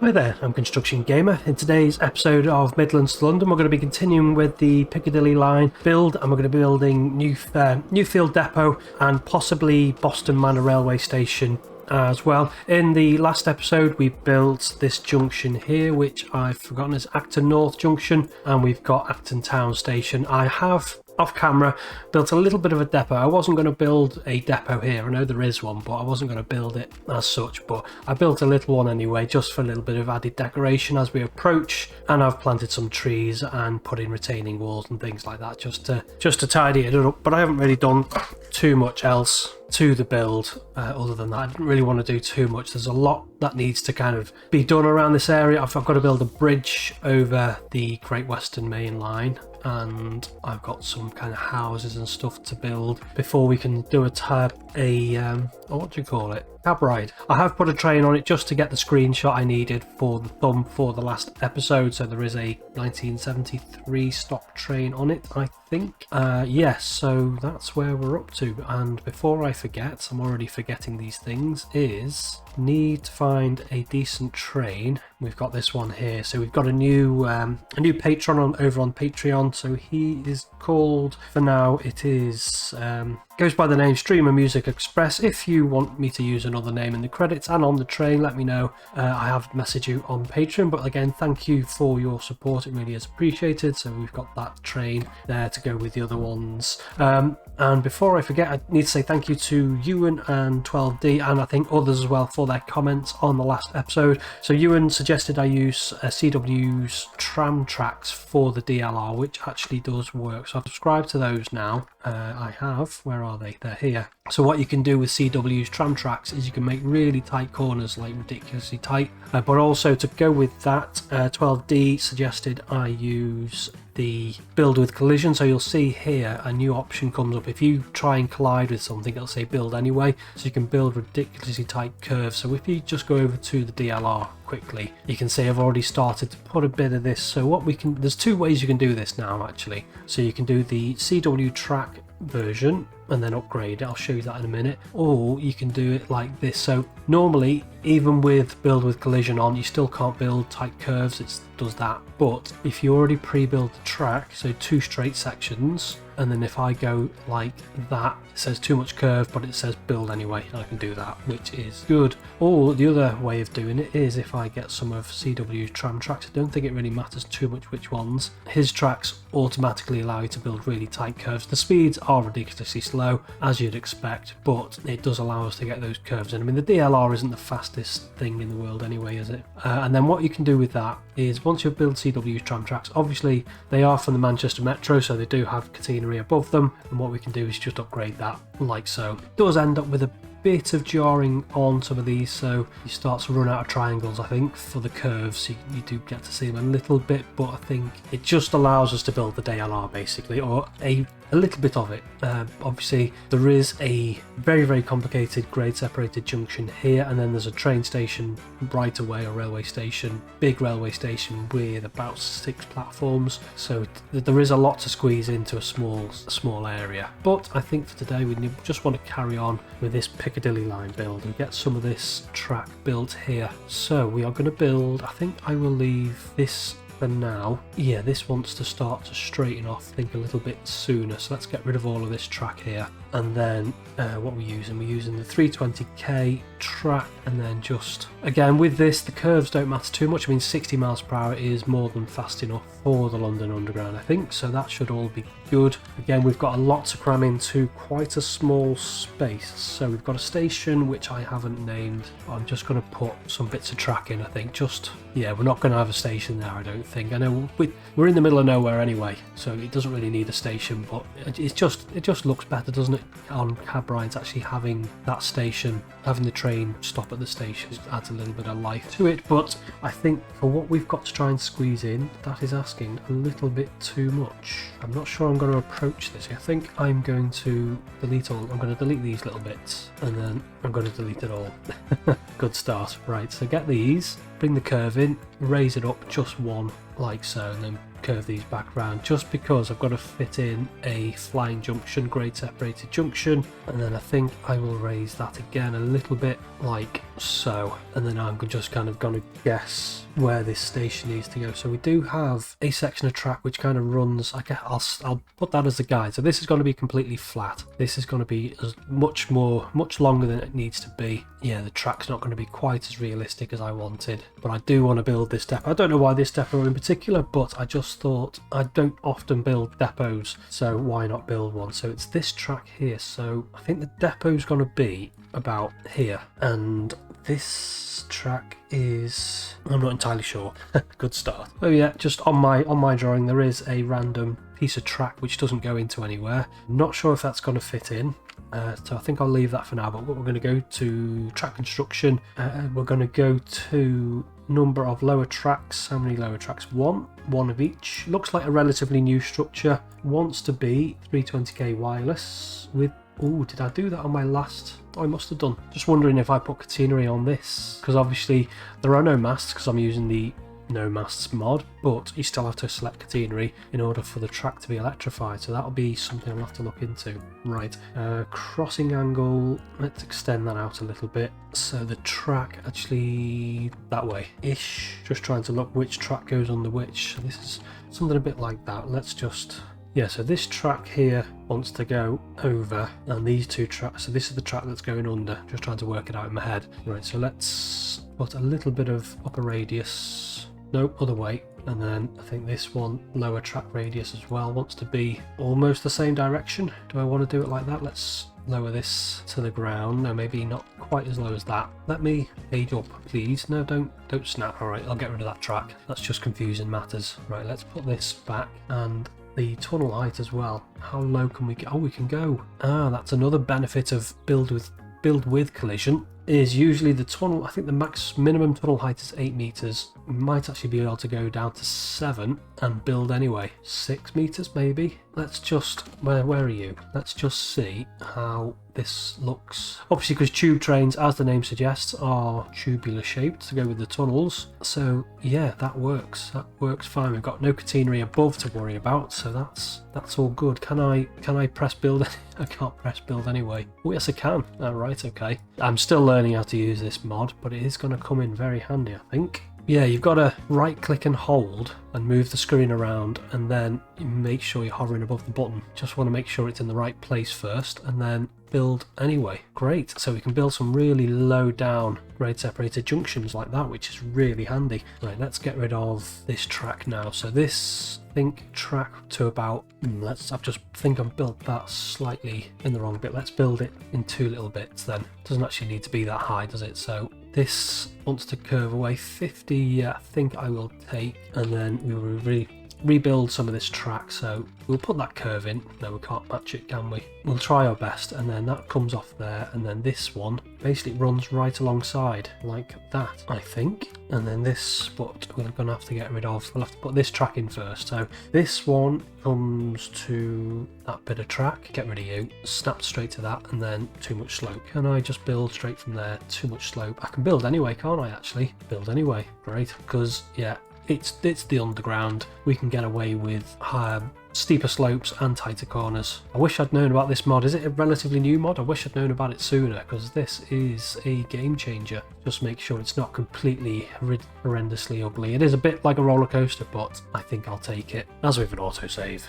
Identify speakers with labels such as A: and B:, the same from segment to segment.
A: Hi there, I'm Construction Gamer. In today's episode of Midlands to London, we're going to be continuing with the Piccadilly Line build, and we're going to be building Newfield Depot and possibly Boston Manor Railway Station as well. In the last episode, we built this junction here, which I've forgotten is Acton North Junction, and we've got Acton Town Station. I have, off camera, built a little bit of a depot. I wasn't going to build a depot here. I know there is one, but I wasn't going to build it as such, but I built a little one anyway, just for a little bit of added decoration as we approach, and I've planted some trees and put in retaining walls and things like that just to tidy it up. But I haven't really done too much else to the build other than that. I didn't really want to do too much. There's a lot that needs to kind of be done around this area. I've got to build a bridge over the Great Western Main Line, and I've got some kind of houses and stuff to build before we can do what do you call it? Cab ride. I have put a train on it just to get the screenshot I needed for the thumb for the last episode, so there is a 1973 stock train on it, I think. Yes, so that's where we're up to. And before I forget, I'm already forgetting these things, is need to find a decent train. We've got this one here, so we've got a new patron over on Patreon, so he is called, for now it is goes by the name Streamer Music Express. If you want me to use another name in the credits and on the train, let me know. I have messaged you on Patreon, but again, thank you for your support, it really is appreciated. So we've got that train there to go with the other ones. And before I forget, I need to say thank you to Ewan and 12D, and I think others as well, for their comments on the last episode. So Ewan suggested I use CW's tram tracks for the DLR, which actually does work. So I've subscribed to those now. I have, where are they? They're here. So what you can do with CW's tram tracks is you can make really tight corners, like ridiculously tight, but also to go with that, 12D suggested I use the build with collision. So you'll see here a new option comes up. If you try and collide with something, it'll say build anyway, so you can build ridiculously tight curves. So if you just go over to the DLR quickly, you can see I've already started to put a bit of this. So what we can, there's two ways you can do this now actually. So you can do the CW track version and then upgrade it. I'll show you that in a minute. Or you can do it like this. So normally, even with build with collision on, you still can't build tight curves. It does that. But if you already pre-build the track, so two straight sections, and then if I go like that, it says too much curve, but it says build anyway, and I can do that, which is good. Or the other way of doing it is if I get some of CW's tram tracks. I don't think it really matters too much which ones. His tracks automatically allow you to build really tight curves. The speeds are ridiculously slow, as you'd expect, but it does allow us to get those curves in. I mean, the DLR isn't the fastest thing in the world anyway, is it? And then what you can do with that is, once you've built CW's tram tracks, obviously they are from the Manchester Metro, so they do have catenary above them, and what we can do is just upgrade that like so. It does end up with a bit of jarring on some of these, so you start to run out of triangles, I think, for the curves. You do get to see them a little bit, but I think it just allows us to build the DLR basically, or a little bit of it. Obviously there is a very, very complicated grade separated junction here, and then there's a train station right away, a railway station, big railway station with about 6 platforms, so there is a lot to squeeze into a small area. But I think for today we just want to carry on with this Piccadilly Line build and get some of this track built here. So we are going to build, I think I will leave this for now. Yeah, this wants to start to straighten off, I think, a little bit sooner, so let's get rid of all of this track here. And then what we're using the 320k track, and then just, again with this, the curves don't matter too much. I mean, 60 miles per hour is more than fast enough for the London Underground, I think, so that should all be good. Again, we've got a lot to cram into quite a small space. So we've got a station which I haven't named. I'm just going to put some bits of track in, I think. Just, yeah, we're not going to have a station there, I don't think. I know we're in the middle of nowhere anyway, so it doesn't really need a station, but it just looks better, doesn't it, on cab rides, actually having that station, having the train stop at the station adds a little bit of life to it. But I think for what we've got to try and squeeze in, that is asking a little bit too much. I'm not sure I'm going to approach this. I think I'm going to delete all. I'm going to delete these little bits, and then I'm going to delete it all. Good start. Right, so get these, bring the curve in, raise it up just one, like so, and then curve these back around, just because I've got to fit in a flying junction, grade separated junction, and then I think I will raise that again a little bit, like so, and then I'm just kind of going to guess where this station needs to go. So we do have a section of track which kind of runs, I'll put that as a guide. So this is going to be completely flat. This is going to be much longer than it needs to be. Yeah, the track's not going to be quite as realistic as I wanted, but I do want to build this depot. I don't know why this depot in particular, but I just thought I don't often build depots, so why not build one? So it's this track here. So I think the depot's going to be about here, and this track is, I'm not entirely sure. Good start. Oh yeah, just on my drawing there is a random piece of track which doesn't go into anywhere. Not sure if that's going to fit in, so I think I'll leave that for now. But we're going to go to track construction. We're going to go to number of lower tracks. How many lower tracks? One of each. Looks like a relatively new structure. Wants to be 320k wireless with, oh, did I do that on my last? Oh, I must have done. Just wondering if I put catenary on this, because obviously there are no masts because I'm using the no masts mod, but you still have to select catenary in order for the track to be electrified, so that'll be something I'll have to look into. Right, crossing angle, let's extend that out a little bit. So the track actually that way ish, just trying to look which track goes under which. So this is something a bit like that. Let's just, yeah, so this track here wants to go over, and these two tracks, so this is the track that's going under. Just trying to work it out in my head. Right, so let's put a little bit of upper radius, no, other way, and then I think this one, lower track radius as well, wants to be almost the same direction. Do I want to do it like that? Let's lower this to the ground. No, maybe not quite as low as that. Let me age up, please. No, don't snap. All right, I'll get rid of that track. That's just confusing matters. Right, let's put this back, and the tunnel height as well. How low can we go? Oh, we can go. Ah, that's another benefit of build with collision, is usually the tunnel, I think the minimum tunnel height is 8 meters. We might actually be able to go down to 7 and build anyway. 6 meters maybe. Let's just, where are you? Let's just see how this looks. Obviously, because tube trains, as the name suggests, are tubular shaped to go with the tunnels. So yeah, that works. That works fine. We've got no catenary above to worry about, so that's all good. Can I press build? I can't press build anyway. Oh yes, I can. All right, okay. I'm still learning how to use this mod, but it is going to come in very handy, I think. Yeah, you've got to right click and hold and move the screen around, and then make sure you're hovering above the button. Just want to make sure it's in the right place first, and then build anyway. Great, so we can build some really low down grade separated junctions like that, which is really handy. Right, let's get rid of this track now. So this, I think, track to about, I've built that slightly in the wrong bit. Let's build it in 2 little bits then. Doesn't actually need to be that high, does it? So this wants to curve away 50, yeah, I think I will take, and then we will rebuild some of this track. So we'll put that curve in. No, we can't match it, can we? We'll try our best, and then that comes off there, and then this one basically runs right alongside like that, I think. And then this, but we're going to have to get rid of, we'll have to put this track in first. So this one comes to that bit of track, get rid of you, snap straight to that, and then too much slope. Can I just build straight from there? Too much slope. I can build anyway, can't I actually? Build anyway, great, because yeah, it's the underground. We can get away with higher, steeper slopes and tighter corners. I wish I'd known about this mod. Is it a relatively new mod? I wish I'd known about it sooner, because this is a game changer. Just make sure it's not completely horrendously ugly. It is a bit like a roller coaster, but I think I'll take it. As with an autosave.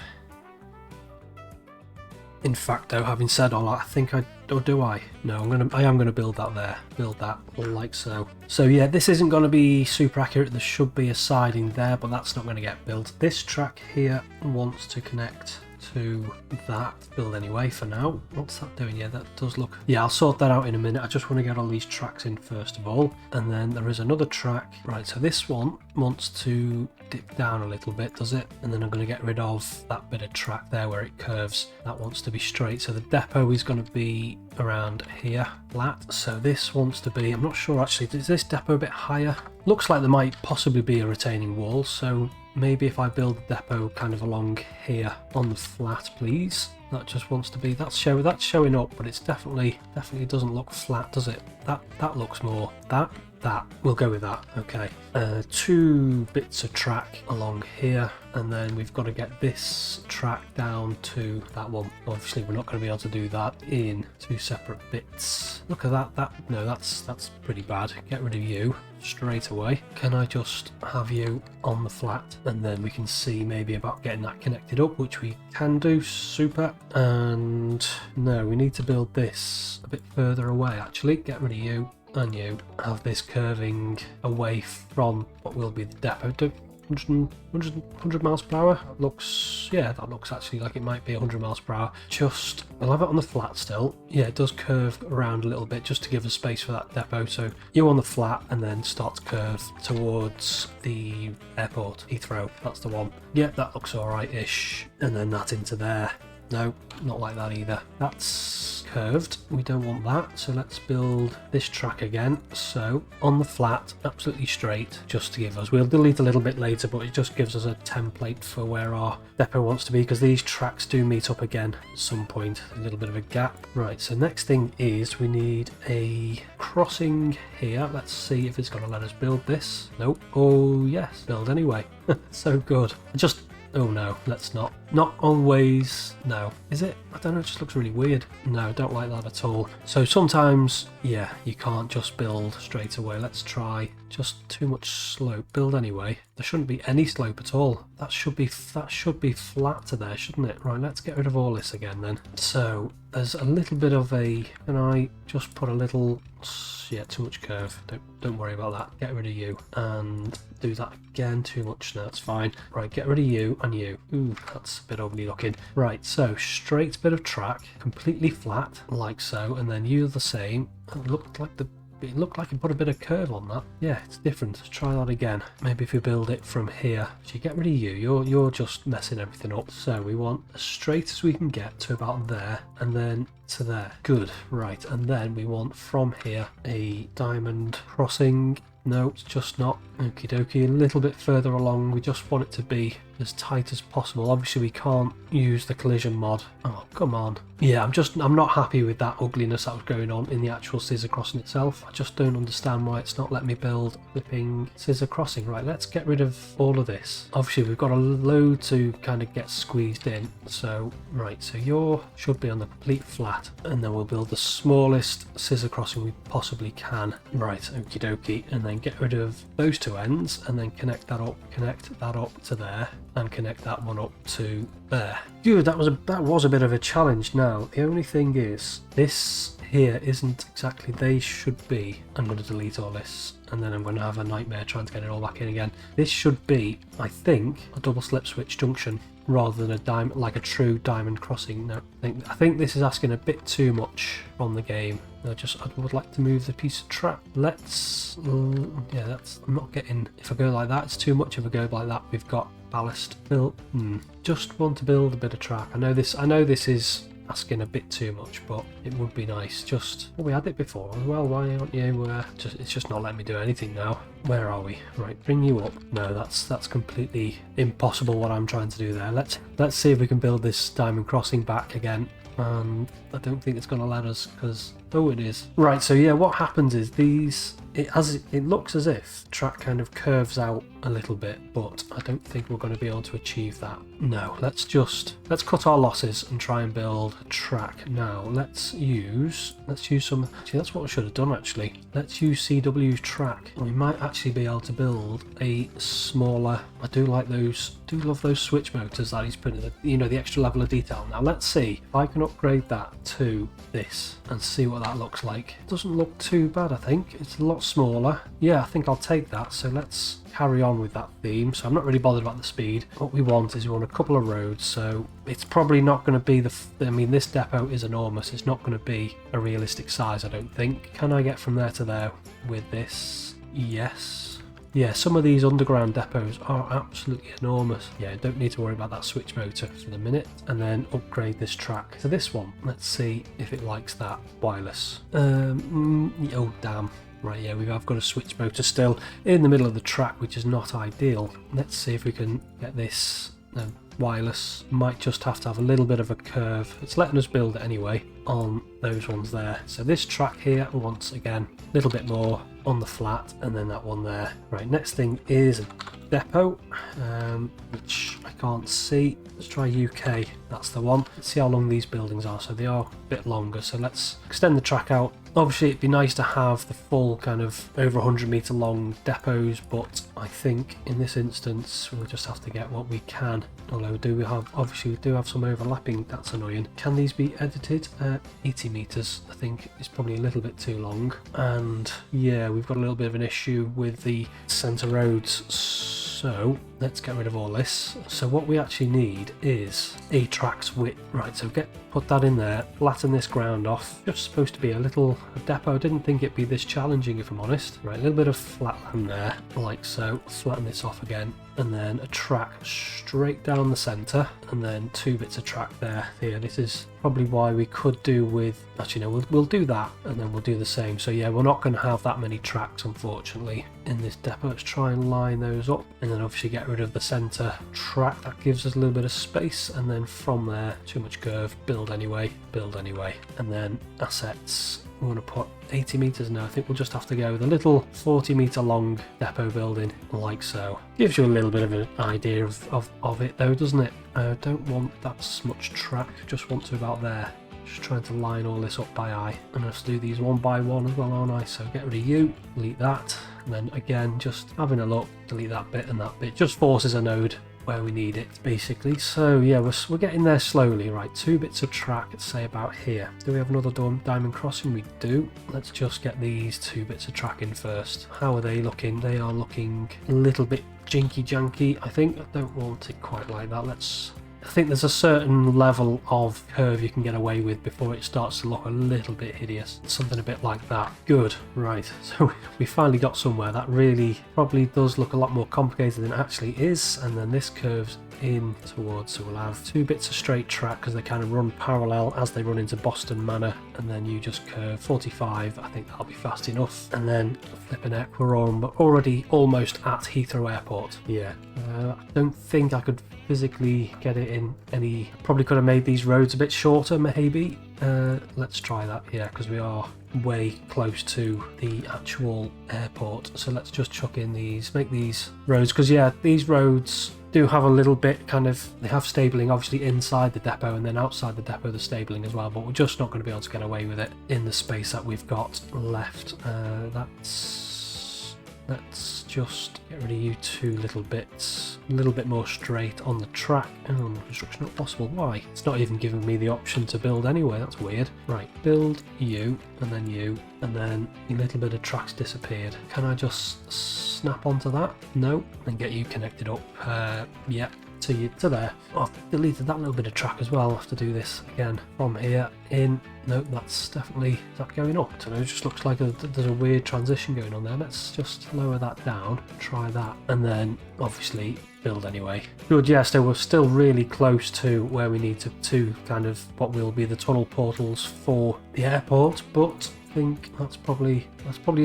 A: In fact, though, having said all that, I think or do I? No, I am gonna build that there. Build that like so. So yeah, this isn't gonna be super accurate. There should be a siding there, but that's not gonna get built. This track here wants to connect to that. Build anyway for now. What's that doing? Yeah, that does look, yeah, I'll sort that out in a minute. I just want to get all these tracks in first of all, and then there is another track. Right, so this one wants to dip down a little bit, does it? And then I'm going to get rid of that bit of track there where it curves. That wants to be straight, so the depot is going to be around here, flat. So this wants to be, I'm not sure actually, is this depot a bit higher? Looks like there might possibly be a retaining wall, so maybe if I build the depot kind of along here on the flat, please. That just wants to be, that's showing up, but it's definitely doesn't look flat, does it? That looks more, that that. We'll go with that. Okay. 2 bits of track along here, and then we've got to get this track down to that one. Obviously we're not going to be able to do that in 2 separate bits. Look at that. No, that's pretty bad. Get rid of you straight away. Can I just have you on the flat, and then we can see maybe about getting that connected up, which we can do. Super. And no, we need to build this a bit further away actually. Get rid of you and you. Have this curving away from what will be the depot. 100 miles per hour. That looks, yeah, that looks actually like it might be 100 miles per hour. Just, I'll have it on the flat still. Yeah, it does curve around a little bit just to give us space for that depot. So you on the flat and then start to curve towards the airport, Heathrow. That's the one. Yeah, that looks alright-ish. And then that into there. No, not like that either. That's curved. We don't want that. So let's build this track again. So on the flat, absolutely straight, just to give us, we'll delete a little bit later, but it just gives us a template for where our depot wants to be, because these tracks do meet up again at some point. A little bit of a gap. Right, so next thing is we need a crossing here. Let's see if it's going to let us build this. Nope. Oh yes, build anyway. So good. Oh no, let's not. Not always. No. Is it? I don't know, it just looks really weird. No, I don't like that at all. So sometimes, yeah, you can't just build straight away. Let's try. Just too much slope. Build anyway. There shouldn't be any slope at all. That should be flat to there, shouldn't it? Right, let's get rid of all this again then. So there's a little bit of a, can I just put a little, yeah, too much curve. Don't worry about that. Get rid of you and do that again. Too much. No, it's fine. Right, get rid of you and you. Ooh, that's a bit overly looking. Right, so straight bit of track, completely flat, like so, and then you the same. It looked like you put a bit of curve on that. Yeah, it's different. Let's try that again. Maybe if we build it from here. So you get rid of you. You're just messing everything up. So we want as straight as we can get to about there, and then to there. Good. Right, and then we want from here a diamond crossing. No, it's just not. Okie dokie, a little bit further along. We just want it to be as tight as possible. Obviously we can't use the collision mod. Oh, come on. Yeah, I'm not happy with that ugliness that was going on in the actual scissor crossing itself. I just don't understand why it's not letting me build flipping scissor crossing. Right, let's get rid of all of this. Obviously we've got a load to kind of get squeezed in. So, right, so you should be on the complete flat, and then we'll build the smallest scissor crossing we possibly can. Right, okie dokie, and then get rid of those 2 ends, and then connect that up to there, and connect that one up to there. Dude, that was a bit of a challenge. Now the only thing is, this here isn't exactly, they should be, I'm going to delete all this, and then I'm going to have a nightmare trying to get it all back in again. This should be, I think, a double slip switch junction rather than a diamond, like a true diamond crossing. No, I think this is asking a bit too much from the game. I would like to move the piece of track. Let's, yeah, I'm not getting, if I go like that, it's too much. If I go like that, we've got ballast built. Just want to build a bit of track. I know this is asking a bit too much, but it would be nice. We had it before as well. Why aren't you? It's just not letting me do anything now. Where are we? Right, bring you up. No, that's completely impossible what I'm trying to do there. Let's see if we can build this diamond crossing back again. And I don't think it's going to let us, because oh, it is. Right, so yeah, what happens is it looks as if track kind of curves out a little bit, but I don't think we're going to be able to achieve that. No, let's cut our losses and try and build a track. Now let's use some, actually that's what I should have done actually. Let's use CW's track. We might actually be able to build a smaller, I do love those switch motors that he's putting, the extra level of detail. Now let's see if I can upgrade that to this and see what that looks like. It doesn't look too bad, I think. It's a lot smaller. Yeah, I think I'll take that. So let's carry on with that theme. So I'm not really bothered about the speed. What we want is we want a couple of roads. So it's probably not going to be this depot is enormous. It's not going to be a realistic size, I don't think. Can I get from there to there with this? Yes. Yeah, some of these underground depots are absolutely enormous. Yeah, don't need to worry about that switch motor for the minute. And then upgrade this track to this one. Let's see if it likes that wireless. Oh, damn. Right, yeah, I've got a switch motor still in the middle of the track, which is not ideal. Let's see if we can get this then wireless might just have to have a little bit of a curve. It's letting us build it anyway on those ones there. So this track here, once again, a little bit more on the flat, and then that one there. Right, next thing is a depot, which I can't see. Let's try UK, that's the one. Let's see how long these buildings are. So they are a bit longer, so let's extend the track out. Obviously it'd be nice to have the full kind of over 100-metre long depots, but I think in this instance we'll just have to get what we can. Although obviously we do have some overlapping. That's annoying. Can these be edited? 80 metres I think is probably a little bit too long, and yeah, we've got a little bit of an issue with the centre roads, so let's get rid of all this. So what we actually need is a track's width. Right, so put that in there, flatten this ground off. Just supposed to be a little depot. I didn't think it'd be this challenging, if I'm honest. Right, a little bit of flat land there, like so. Flatten this off again, and then a track straight down the centre, and then 2 bits of track there. Yeah, this is probably why we could do with, actually no, we'll do that, and then we'll do the same. So yeah, we're not going to have that many tracks, unfortunately, in this depot. Let's try and line those up, and then obviously get rid of the centre track. That gives us a little bit of space, and then from there, too much curve, build anyway, and then assets. We want to put 80 metres now. I think we'll just have to go with a little 40-metre long depot building, like so. Gives you a little bit of an idea of it though, doesn't it? I don't want that much track, just want to about there. Just trying to line all this up by eye. And let's do these one by one as well, aren't I? So get rid of you, delete that, and then again, just having a look, delete that bit and that bit. Just forces a node where we need it, basically. So yeah, we're getting there slowly. Right, 2 bits of track, let's say about here. Do we have another diamond crossing? We do. Let's just get these 2 bits of track in first. How are they looking? They are looking a little bit jinky janky, I think. I don't want it quite like that. I think there's a certain level of curve you can get away with before it starts to look a little bit hideous. Something a bit like that. Good. Right, so we finally got somewhere. That really probably does look a lot more complicated than it actually is. And then this curves in towards, so we'll have 2 bits of straight track because they kind of run parallel as they run into Boston Manor, and then you just curve 45. I think that'll be fast enough. And then flipping heck, we're already almost at Heathrow Airport. Yeah, I don't think I could physically get it in any. Probably could have made these roads a bit shorter, maybe. Let's try that, yeah, because we are way close to the actual airport. So let's just chuck in these, make these roads, because yeah, these roads do have a little bit kind of, they have stabling obviously inside the depot, and then outside the depot the stabling as well, but we're just not going to be able to get away with it in the space that we've got left. Let's just get rid of you 2 little bits, a little bit more straight on the track. Oh, construction not possible. Why? It's not even giving me the option to build anyway. That's weird. Right, build you, and then a little bit of track's disappeared. Can I just snap onto that? No, and get you connected up. Yeah, to there. Oh, I've deleted that little bit of track as well. I'll have to do this again from here in. No, that's definitely, is that going up? I don't know, it just looks like there's a weird transition going on there. Let's just lower that down, try that, and then obviously build anyway. Good, yeah, so we're still really close to where we need to kind of what will be the tunnel portals for the airport, but I think that's probably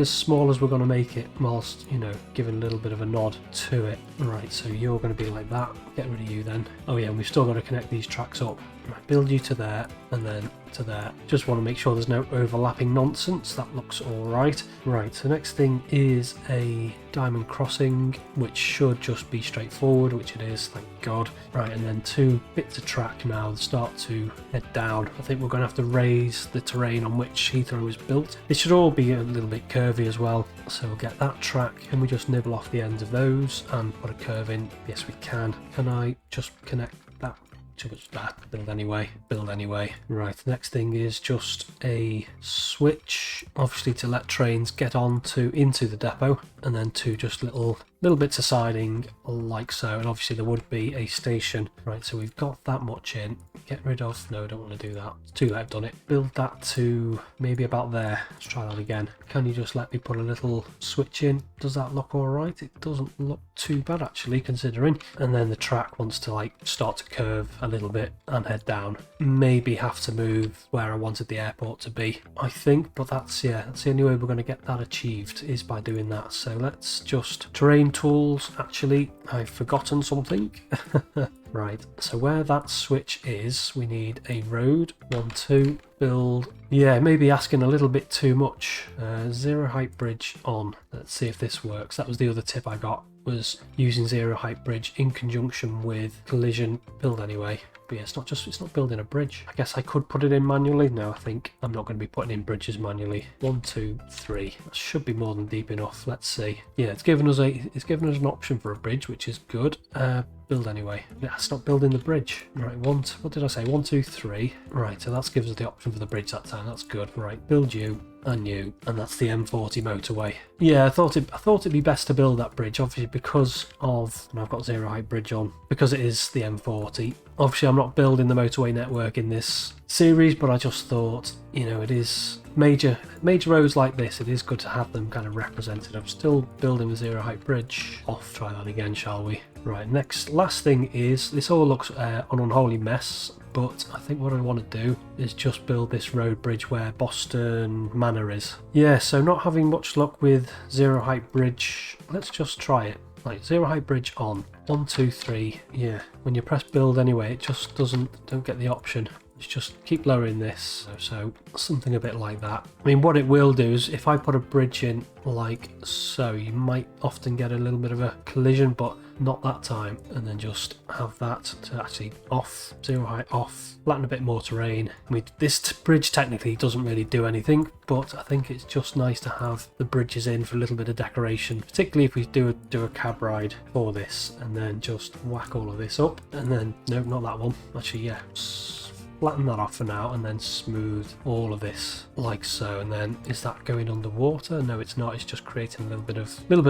A: as small as we're going to make it, whilst, you know, giving a little bit of a nod to it. Right, so you're going to be like that. Get rid of you then. Oh yeah, and we've still got to connect these tracks up. Right, build you to there, and then to there. Just want to make sure there's no overlapping nonsense. That looks all right. Right, so next thing is a diamond crossing, which should just be straightforward, which it is, thank God. Right, and then 2 bits of track now start to head down. I think we're going to have to raise the terrain on which Heathrow is built. This should all be a little bit curvy as well, so we'll get that track. Can we just nibble off the ends of those and put a curve in? Yes, we can. Can I just connect that? Too much that. Build anyway. Right, next thing is just a switch, obviously to let trains get on into the depot, and then 2 just little bits of siding like so, and obviously there would be a station. Right, so we've got that much in. Get rid of, no, I don't want to do that. It's too late, I've done it. Build that to maybe about there. Let's try that again. Can you just let me put a little switch in? Does that look all right? It doesn't look too bad actually, considering. And then the track wants to like start to curve a little bit and head down. Maybe have to move where I wanted the airport to be, I think, but that's the only way we're going to get that achieved is by doing that. So let's just terrain tools. Actually, I've forgotten something. Right, so where that switch is, we need a road. 1, 2, build. Yeah, maybe asking a little bit too much. Zero height bridge on. Let's see if this works. That was the other tip I got, was using zero height bridge in conjunction with collision build anyway. But yeah, it's not building a bridge. I guess I could put it in manually. No, I think I'm not going to be putting in bridges manually. 1, 2, 3. That should be more than deep enough. Let's see. Yeah, it's given us an option for a bridge, which is good. Build anyway. Yeah, it's not building the bridge. Right, what did I say? 1, 2, 3. Right, so that gives us the option for the bridge that time. That's good. Right, build you and you, and that's the M40 motorway. Yeah, I thought it'd be best to build that bridge, obviously because of, and I've got zero height bridge on, because it is the M40. Obviously, I'm not building the motorway network in this series, but I just thought, you know, it is major roads like this, it is good to have them kind of represented. I'm still building the zero height bridge off. Try that again, shall we? Right, last thing is, this all looks an unholy mess, but I think what I want to do is just build this road bridge where Boston Manor is. Yeah, so not having much luck with zero height bridge. Let's just try it. Like, zero height bridge on. 1, 2, 3. Yeah, when you press build anyway, it just don't get the option. It's just keep lowering this. So something a bit like that. I mean, what it will do is if I put a bridge in like so, you might often get a little bit of a collision, but not that time. And then just have that to actually off, zero height off, flatten a bit more terrain. I mean, this bridge technically doesn't really do anything, but I think it's just nice to have the bridges in for a little bit of decoration, particularly if we do a cab ride for this, and then just whack all of this up. And then, no, not that one. Actually, yeah. Flatten that off for now, and then smooth all of this like so. And then, is that going underwater? No, it's not. It's just creating a little bit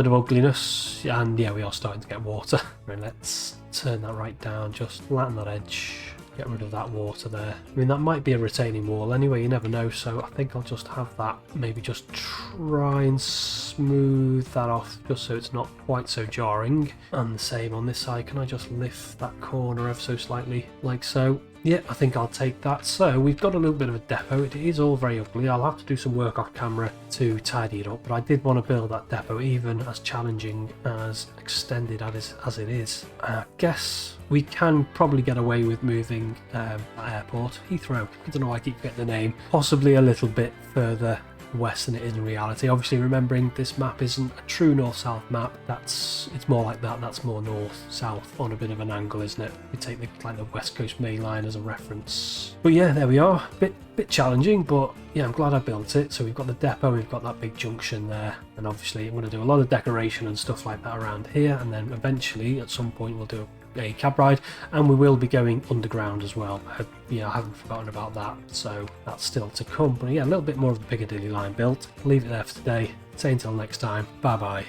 A: of ugliness. And yeah, we are starting to get water. Right, let's turn that right down. Just flatten that edge. Get rid of that water there. I mean, that might be a retaining wall anyway, you never know, so I think I'll just have that. Maybe just try and smooth that off just so it's not quite so jarring. And the same on this side. Can I just lift that corner ever so slightly like so? Yeah, I think I'll take that. So we've got a little bit of a depot. It is all very ugly. I'll have to do some work off camera to tidy it up, but I did want to build that depot, even as challenging, as extended as it is. I guess we can probably get away with moving airport, Heathrow. I don't know why I keep getting the name. Possibly a little bit further west than it is in reality. Obviously, remembering this map isn't a true north-south map. It's more like that. That's more north-south on a bit of an angle, isn't it? You take the West Coast Main Line as a reference. But yeah, there we are. Bit challenging, but yeah, I'm glad I built it. So we've got the depot, we've got that big junction there, and obviously I'm going to do a lot of decoration and stuff like that around here, and then eventually at some point we'll do a cab ride, and we will be going underground as well. I haven't forgotten about that, so that's still to come. But yeah, a little bit more of the Piccadilly line built. Leave it there for today. Say until next time, bye bye.